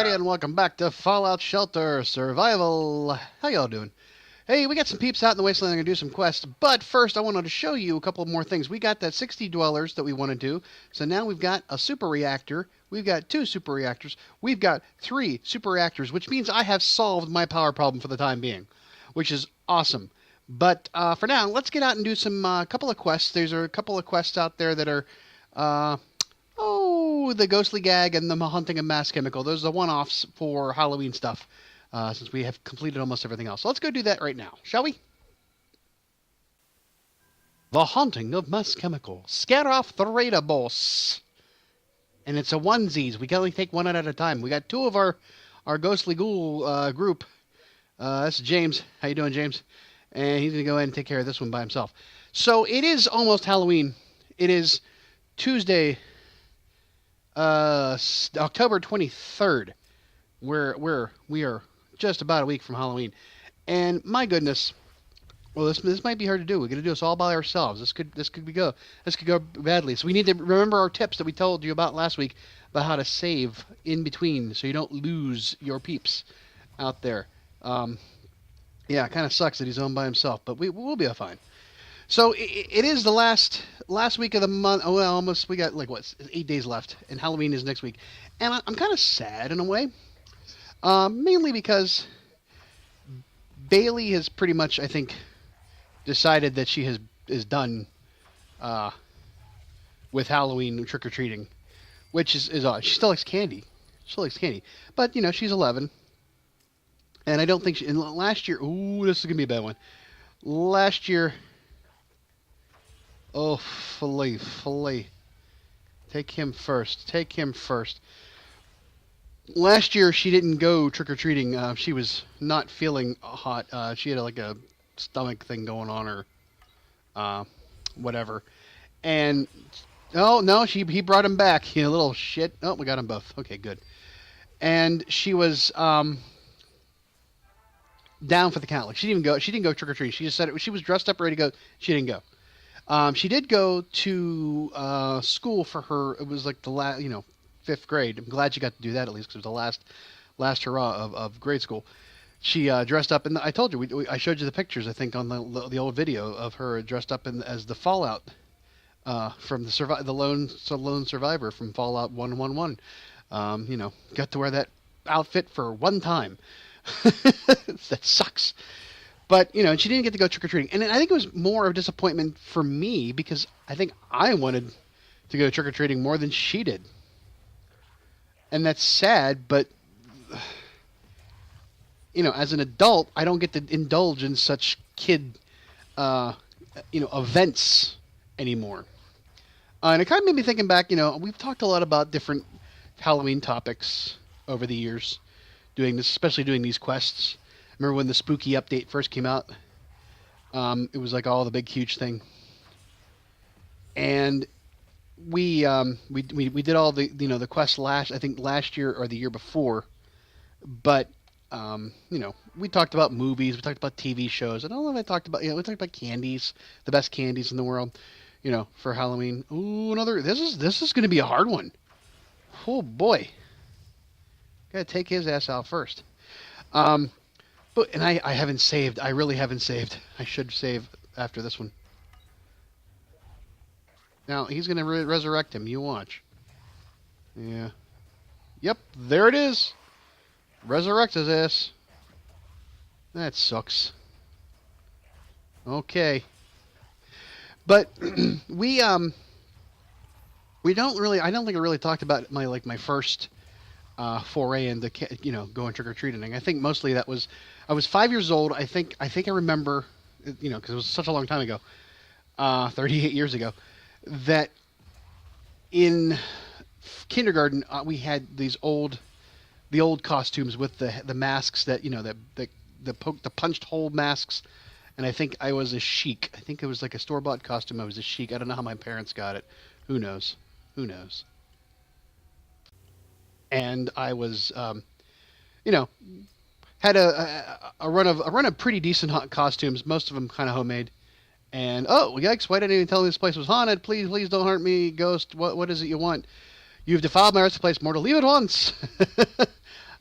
everybody, and welcome back to Fallout Shelter Survival. How y'all doing? Hey, we got some peeps out in the wasteland. I'm going to do some quests, but first I wanted to show you a couple more things. We got that 60 dwellers that we want to do, so now we've got a super reactor, we've got 2 super reactors, we've got 3 super reactors, which means I have solved my power problem for the time being, which is awesome. But for now, let's get out and do some couple of quests. There's a couple of quests out there that are... the Ghostly Gag and the Hunting of Mass Chemical. Those are the one-offs for Halloween stuff, since we have completed almost everything else. So let's go do that right now, shall we? The Hunting of Mass Chemical. Scare off the raider boss. And it's a onesies. We can only take one at a time. We got 2 of our Ghostly Ghoul group. That's James. How you doing, James? And he's going to go ahead and take care of this one by himself. So it is almost Halloween. It is Tuesday, October 23rd. We are just about a week from Halloween, and my goodness, well, this might be hard to do. We're gonna do this all by ourselves. This could go badly. So we need to remember our tips that we told you about last week about how to save in between, so you don't lose your peeps out there. Yeah, it kind of sucks that he's home by himself, but we'll be fine. So it is the last week of the month. Oh, well, almost. We got 8 days left, and Halloween is next week. And I'm kind of sad in a way, mainly because Bailey has pretty much, I think, decided that she is done with Halloween trick or treating, which is odd. She still likes candy. But she's 11, and I don't think she. And last year, ooh, this is gonna be a bad one. Last year. Oh, filet. Take him first. Last year, she didn't go trick-or-treating. She was not feeling hot. She had a stomach thing going on, or whatever. And, oh, no, he brought him back. You little shit. Oh, we got them both. Okay, good. And she was down for the count. She didn't go trick-or-treating. She just said she was dressed up, ready to go. She didn't go. She did go to school for her. It was like the last, 5th grade. I'm glad she got to do that at least, because it was the last hurrah of grade school. She dressed up, and I told you, I showed you the pictures, I think, on the old video of her dressed up as the Fallout from the lone survivor from Fallout 111. Got to wear that outfit for one time. That sucks. But, she didn't get to go trick-or-treating. And I think it was more of a disappointment for me, because I think I wanted to go trick-or-treating more than she did. And that's sad, but, as an adult, I don't get to indulge in such kid, events anymore. And it kind of made me thinking back, we've talked a lot about different Halloween topics over the years, especially doing these quests. Remember when the spooky update first came out? It was like all the big huge thing, and we did all the quests last year or the year before, but we talked about movies, we talked about TV shows, and all of it talked about we talked about candies, the best candies in the world, for Halloween. Ooh, this is going to be a hard one. Oh boy, gotta take his ass out first. And I haven't saved. I really haven't saved. I should save after this one. Now, he's going to resurrect him. You watch. Yeah. Yep, there it is. Resurrect his ass. That sucks. Okay. But we don't really, I don't think I really talked about my first foray into going trick-or-treating. I think mostly that was I was 5 years old. I think I remember, because it was such a long time ago, 38 years ago, that in kindergarten we had the old costumes with the masks that the punched hole masks, and I think I was a sheik. I think it was like a store-bought costume. I was a sheik. I don't know how my parents got it. Who knows? And I was, had a run of pretty decent costumes, most of them kind of homemade. And, oh, yikes, why didn't you tell me this place was haunted? Please don't hurt me, ghost. What is it you want? You've defiled my resting place, mortal. Leave it once.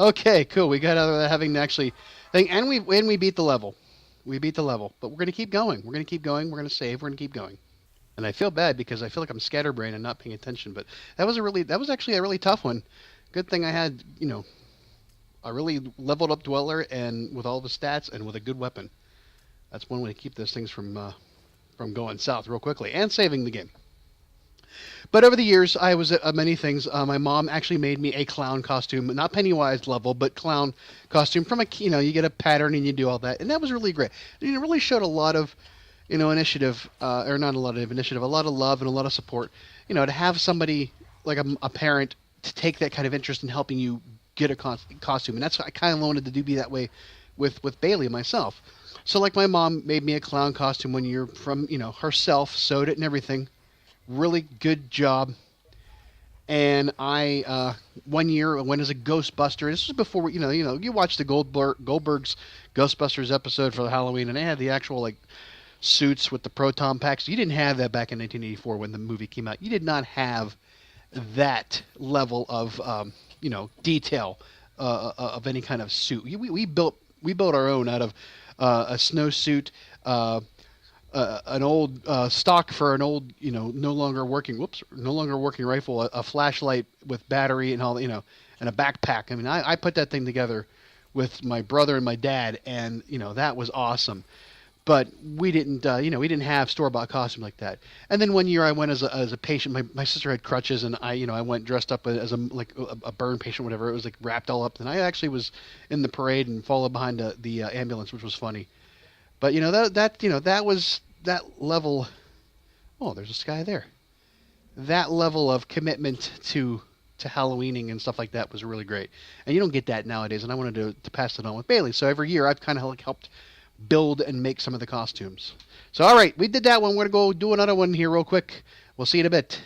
Okay, cool. We got out of having to actually thing, and we beat the level. We beat the level, but we're gonna keep going. We're gonna keep going. We're gonna save. We're gonna keep going. And I feel bad because I feel like I'm scatterbrained and not paying attention. But that was actually a really tough one. Good thing I had a really leveled up dweller and with all the stats and with a good weapon. That's one way to keep those things from going south real quickly and saving the game. But over the years, I was at many things. My mom actually made me a clown costume, not Pennywise level, but clown costume from you get a pattern and you do all that, and that was really great. It really showed a lot of, initiative, or not a lot of initiative, a lot of love and a lot of support. To have somebody like a parent to take that kind of interest in helping you get a costume, and that's what I kind of wanted to be that way with Bailey myself. So like my mom made me a clown costume one year from herself, sewed it and everything. Really good job. And I one year went as a Ghostbuster. This was before you watched the Goldberg's Ghostbusters episode for Halloween, and they had the actual like suits with the proton packs. You didn't have that back in 1984 when the movie came out. You did not have that level of detail of any kind of suit. We built our own out of a snowsuit. An old stock for an old, no longer working rifle, a flashlight with battery and all, and a backpack. I mean, I put that thing together with my brother and my dad, and that was awesome. But we didn't have store-bought costume like that. And then one year I went as a patient. My sister had crutches, and I went dressed up as a burn patient, whatever. It was like wrapped all up, and I actually was in the parade and followed behind the ambulance, which was funny. But that was that level. Oh, there's a sky there. That level of commitment to Halloweening and stuff like that was really great, and you don't get that nowadays. And I wanted to pass it on with Bailey. So every year I've kind of helped build and make some of the costumes. So all right, we did that one. We're gonna go do another one here real quick. We'll see you in a bit.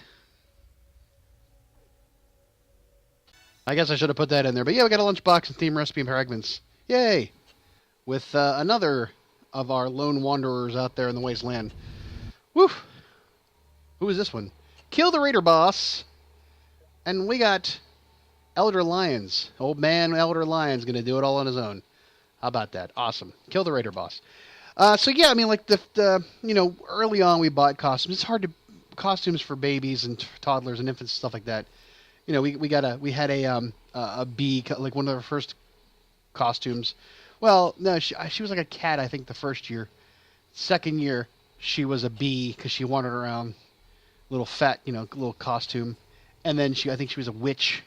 I guess I should have put that in there, but yeah, we got a lunchbox and theme recipe and fragments. Yay! With another of our lone wanderers out there in the wasteland. Woo! Who is this one? Kill the Raider boss. And we got Elder Lions. Old man Elder Lions gonna do it all on his own. How about that? Awesome. Kill the Raider boss. So yeah, I mean, like the early on we bought costumes. It's hard to costumes for babies and toddlers and infants and stuff like that. We had a bee, like one of our first costumes. Well, no, she was like a cat, I think, the first year. Second year, she was a bee because she wandered around, little fat, little costume. And then I think she was a witch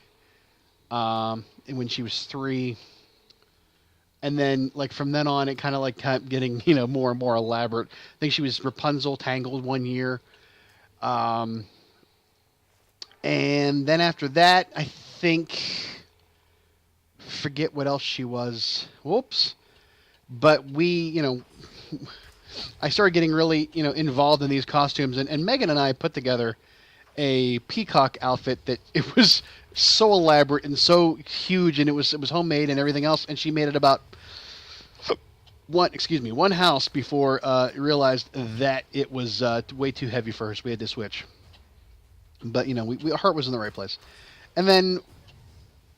when she was 3. And then, like, from then on, it kind of like kept getting, more and more elaborate. I think she was Rapunzel tangled one year. And then after that, I think... forget what else she was. Whoops. But I started getting really, involved in these costumes, and Megan and I put together a peacock outfit that it was so elaborate and so huge, and it was homemade and everything else, and she made it about one house before realized that it was way too heavy for her, so we had to switch. But our heart was in the right place. And then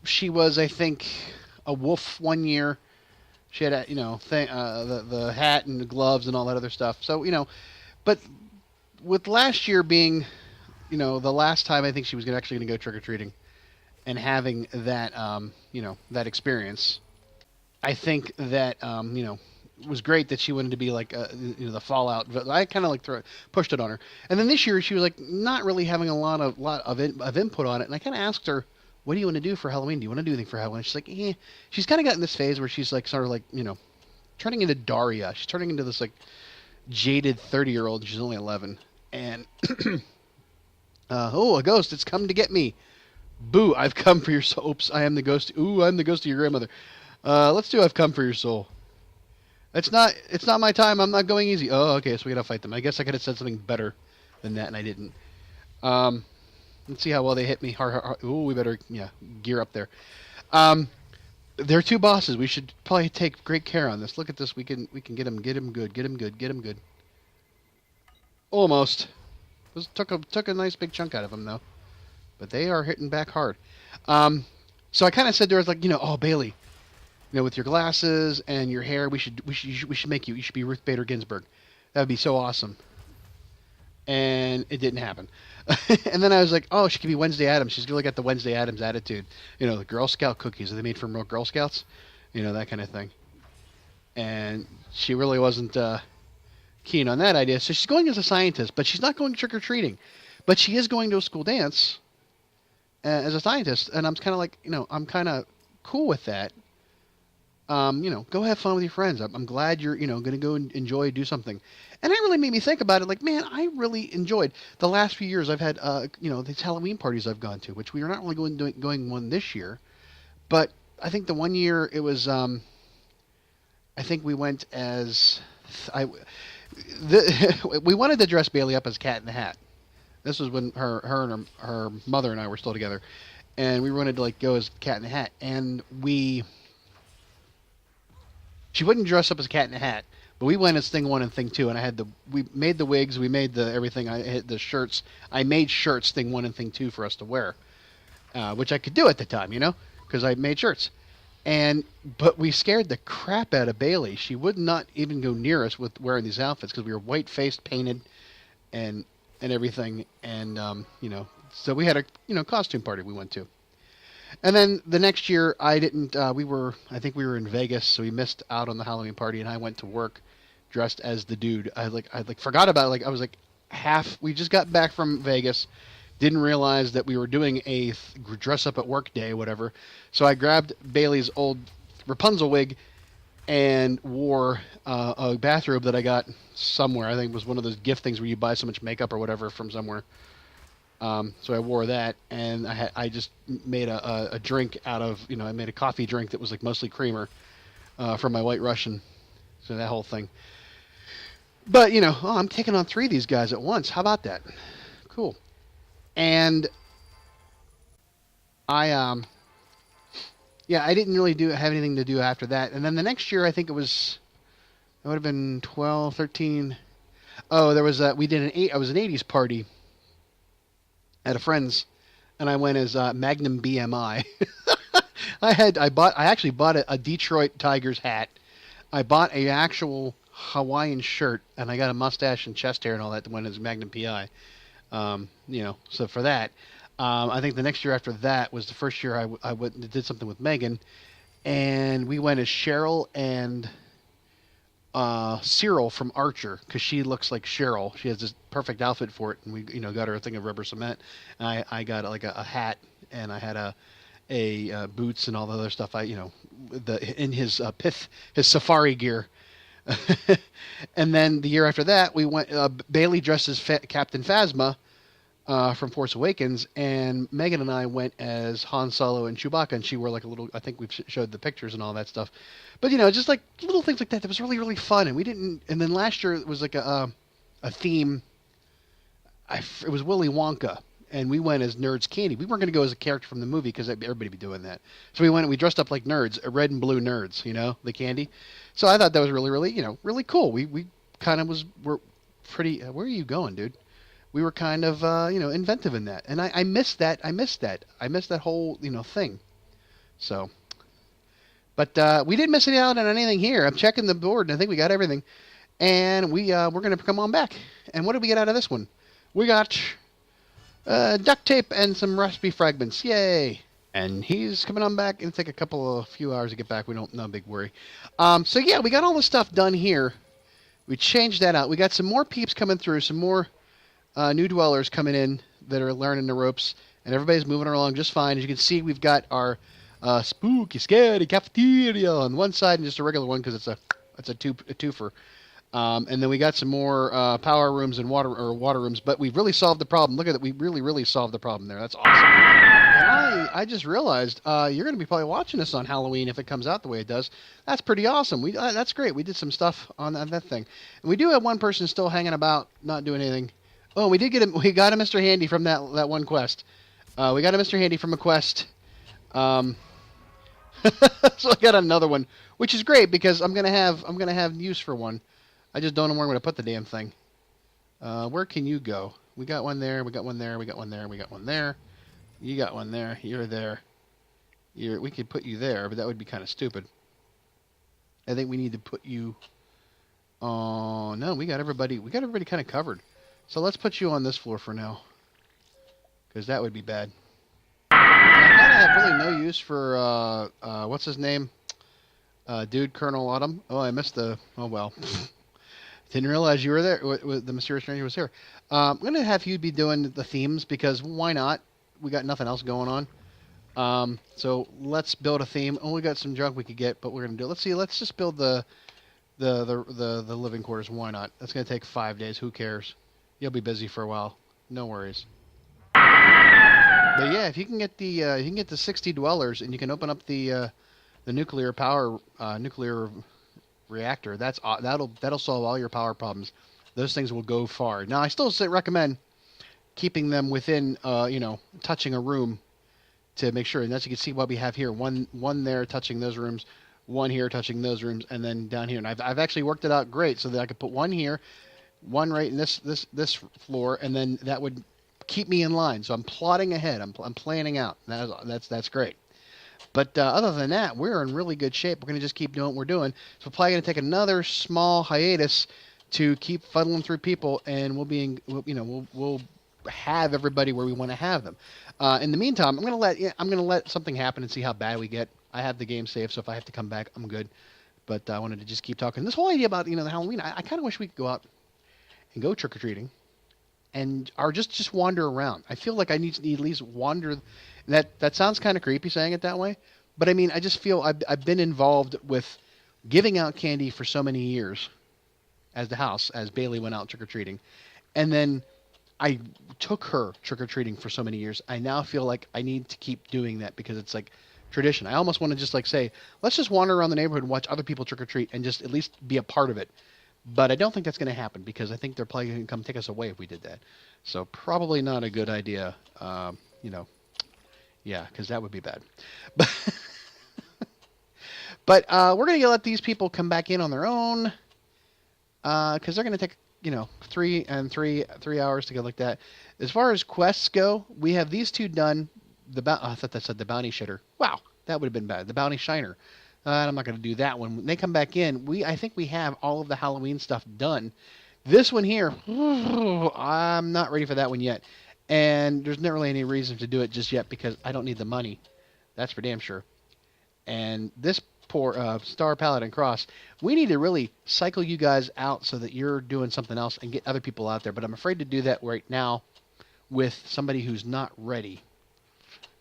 she was, I think, a wolf one year. She had the hat and the gloves and all that other stuff. So but with last year being the last time I think she was actually going to go trick or treating, and having that that experience, I think that it was great that she wanted to be like the Fallout. I kind of like pushed it on her, and then this year she was like not really having a lot of input on it, and I kind of asked her, what do you want to do for Halloween? Do you want to do anything for Halloween? She's like, eh. She's kind of gotten this phase where she's like sort of like, turning into Daria. She's turning into this like jaded 30-year-old. She's only 11. And, a ghost. It's come to get me. Boo, I've come for your soul. Oops, I am the ghost. Ooh, I'm the ghost of your grandmother. Let's do I've come for your soul. It's not my time. I'm not going easy. Oh, okay, so we gotta fight them. I guess I could have said something better than that, and I didn't. Let's see how well they hit me. Ooh, we better gear up there. There are 2 bosses. We should probably take great care on this. Look at this. We can get him good. Almost. This took a nice big chunk out of him though. But they are hitting back hard. So I kind of said to her, I was like, oh Bailey, with your glasses and your hair, we should make you. You should be Ruth Bader Ginsburg. That would be so awesome. And it didn't happen. And then I was like, oh, she could be Wednesday Addams. She's really got the Wednesday Addams attitude. The Girl Scout cookies that they made from real Girl Scouts. That kind of thing. And she really wasn't keen on that idea. So she's going as a scientist, but she's not going trick-or-treating. But she is going to a school dance as a scientist. And I'm kind of like, I'm kind of cool with that. Go have fun with your friends. I'm glad you're, going to go and enjoy, do something. And that really made me think about it. Like, man, I really enjoyed the last few years. I've had, these Halloween parties I've gone to, which we are not really going one this year. But I think the one year it was, I think we went as, we wanted to dress Bailey up as Cat in the Hat. This was when her and her mother and I were still together. And we wanted to, go as Cat in the Hat. And she wouldn't dress up as Cat in the Hat, but we went as Thing 1 and Thing 2, and we made the wigs, we made the everything, I had the shirts. I made shirts Thing 1 and Thing 2 for us to wear, which I could do at the time, because I made shirts. But we scared the crap out of Bailey. She would not even go near us with wearing these outfits because we were white-faced, painted, and everything. And, so we had a, costume party we went to. And then the next year, I think we were in Vegas, so we missed out on the Halloween party, and I went to work dressed as the dude. I forgot about it. I was we just got back from Vegas, didn't realize that we were doing a dress up at work day, whatever. So I grabbed Bailey's old Rapunzel wig and wore a bathrobe that I got somewhere. I think it was one of those gift things where you buy so much makeup or whatever from somewhere. So I wore that, and I just made a drink out of, I made a coffee drink that was mostly creamer from my White Russian. So that whole thing. But, I'm taking on 3 of these guys at once. How about that? Cool. And I didn't really have anything to do after that. And then the next year, I think it would have been 12, 13. Oh, there was we did I was an 80s party at a friend's, and I went as Magnum BMI. I actually bought a Detroit Tigers hat. I bought a actual Hawaiian shirt, and I got a mustache and chest hair and all that that went as Magnum PI. So for that, I think the next year after that was the first year I did something with Megan, and we went as Cheryl and Cyril from Archer, because she looks like Cheryl. She has this perfect outfit for it, and we got her a thing of rubber cement. And I got a hat, and I had a boots and all the other stuff. In his his safari gear. And then the year after that, we went. Bailey dressed as Captain Phasma from Force Awakens, and Megan and I went as Han Solo and Chewbacca, and she wore a little. I think we've showed the pictures and all that stuff. But just little things like that. That was really, really fun, and we didn't. And then last year it was a theme. It was Willy Wonka, and we went as Nerds Candy. We weren't going to go as a character from the movie because everybody be doing that. So we dressed up like nerds, red and blue nerds, the candy. So I thought that was really, really, really cool. We kind of were pretty. Where are you going, dude? We were kind of inventive in that, and I missed that. I missed that whole thing. So. But we didn't miss out on anything here. I'm checking the board, and I think we got everything. And we're going to come on back. And what did we get out of this one? We got duct tape and some recipe fragments. Yay! And he's coming on back. It'll take a few hours to get back. No big worry. So yeah, we got all the stuff done here. We changed that out. We got some more peeps coming through, some more new dwellers coming in that are learning the ropes. And everybody's moving along just fine. As you can see, we've got our spooky, scary cafeteria on one side and just a regular one because it's a twofer. And then we got some more power rooms and water rooms, but we've really solved the problem. Look at it, we really solved the problem there. That's awesome. And I just realized you're going to be probably watching this on Halloween if it comes out the way it does. That's pretty awesome. That's great. We did some stuff on that thing, and we do have one person still hanging about, not doing anything. Oh, we got a Mr. Handy from that one quest. We got a Mr. Handy from a quest. So I got another one, which is great because I'm gonna have use for one. I just don't know where I'm gonna put the damn thing. Where can you go? We got one there. We got one there. We got one there. We got one there. You got one there. You're there. We could put you there, but that would be kind of stupid. I think we need to put you. Oh no, we got everybody. We got everybody kind of covered. So let's put you on this floor for now, because that would be bad. I kind of have really no use for what's his name, dude, Colonel Autumn. Oh, I missed the. Oh well. Didn't realize you were there. The mysterious stranger was here. I'm gonna have you be doing the themes because why not? We got nothing else going on. So let's build a theme. Oh, we got some junk we could get, but we're gonna do. Let's see. Let's just build the living quarters. Why not? That's gonna take 5 days. Who cares? You'll be busy for a while. No worries. But yeah, if you can get the 60 dwellers and you can open up the nuclear reactor, that'll solve all your power problems. Those things will go far. Now, I still recommend keeping them within, touching a room to make sure. And as you can see, what we have here, one there touching those rooms, one here touching those rooms, and then down here. And I've actually worked it out great so that I could put one here, one right in this floor, and then that would keep me in line. So I'm plotting ahead. I'm planning out. That's great. But other than that, we're in really good shape. We're going to just keep doing what we're doing. So we're probably going to take another small hiatus to keep fuddling through people, and we'll have everybody where we want to have them. In the meantime, I'm going to let something happen and see how bad we get. I have the game saved, so if I have to come back, I'm good. But I wanted to just keep talking. This whole idea about the Halloween, I kind of wish we could go out and go trick or treating, or just wander around. I feel like I need to at least wander. That sounds kind of creepy saying it that way, but I mean, I just feel I've been involved with giving out candy for so many years as Bailey went out trick-or-treating, and then I took her trick-or-treating for so many years. I now feel like I need to keep doing that because it's like tradition. I almost want to just say, let's just wander around the neighborhood and watch other people trick-or-treat and just at least be a part of it. But I don't think that's going to happen because I think they're probably going to come take us away if we did that. So probably not a good idea, Yeah, because that would be bad. But we're going to let these people come back in on their own because they're going to take, 3 hours to go like that. As far as quests go, we have these two done. I thought that said the bounty shitter. Wow, that would have been bad. The bounty shiner. I'm not going to do that one. When they come back in, I think we have all of the Halloween stuff done. This one here, I'm not ready for that one yet. And there's not really any reason to do it just yet because I don't need the money. That's for damn sure. And this poor Star Paladin Cross, we need to really cycle you guys out so that you're doing something else and get other people out there. But I'm afraid to do that right now with somebody who's not ready.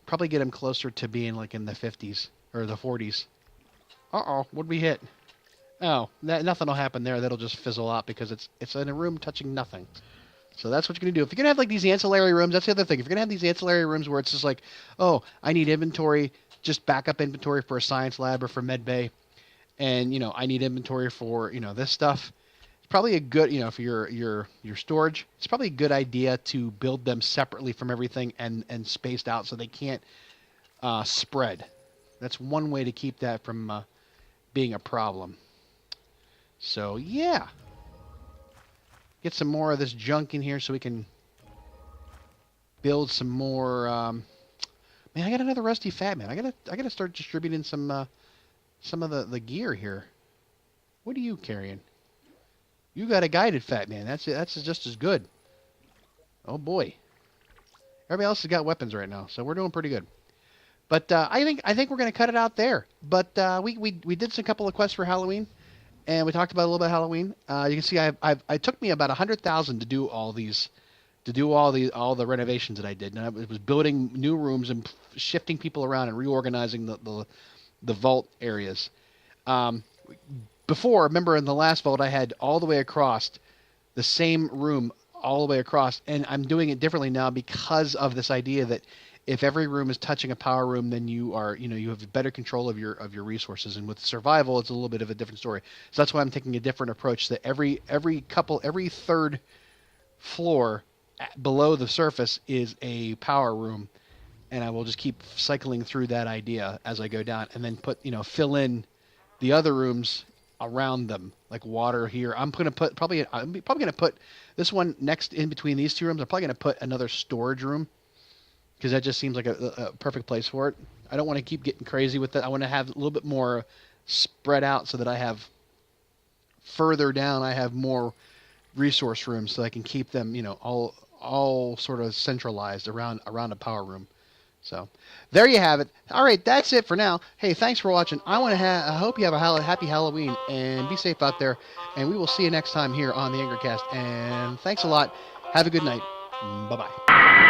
Probably get him closer to being like in the 50s or the 40s. Uh-oh, what'd we hit? Oh, nothing will happen there. That'll just fizzle out because it's in a room touching nothing. So that's what you're going to do. If you're going to have like these ancillary rooms, that's the other thing. If you're going to have these ancillary rooms where it's just like, oh, I need inventory, just backup inventory for a science lab or for med bay, and, I need inventory for, this stuff, it's probably a good, for your storage, it's probably a good idea to build them separately from everything and spaced out so they can't spread. That's one way to keep that from being a problem. So, yeah. Get some more of this junk in here so we can build some more. Man, I got another rusty fat man. I gotta start distributing some of the gear here. What are you carrying? You got a guided fat man. That's just as good. Oh boy. Everybody else has got weapons right now, so we're doing pretty good. But I think we're gonna cut it out there. But we did a couple of quests for Halloween. And we talked about a little bit of Halloween. You can see I took me about 100,000 to do all the renovations that I did. And I was building new rooms and shifting people around and reorganizing the vault areas. Before, remember in the last vault, I had all the way across the same room all the way across, and I'm doing it differently now because of this idea that if every room is touching a power room, then you have better control of your resources. And with survival, it's a little bit of a different story. So that's why I'm taking a different approach. That every third floor below the surface is a power room, and I will just keep cycling through that idea as I go down, and then fill in the other rooms around them, like water here. I'm probably gonna put this one next in between these two rooms. I'm probably gonna put another storage room. because that just seems like a perfect place for it. I don't want to keep getting crazy with it. I want to have a little bit more spread out so that I have further down. I have more resource rooms so I can keep them, all sort of centralized around a power room. So there you have it. All right, that's it for now. Hey, thanks for watching. I hope you have a happy Halloween and be safe out there. And we will see you next time here on the Angercast. And thanks a lot. Have a good night. Bye bye.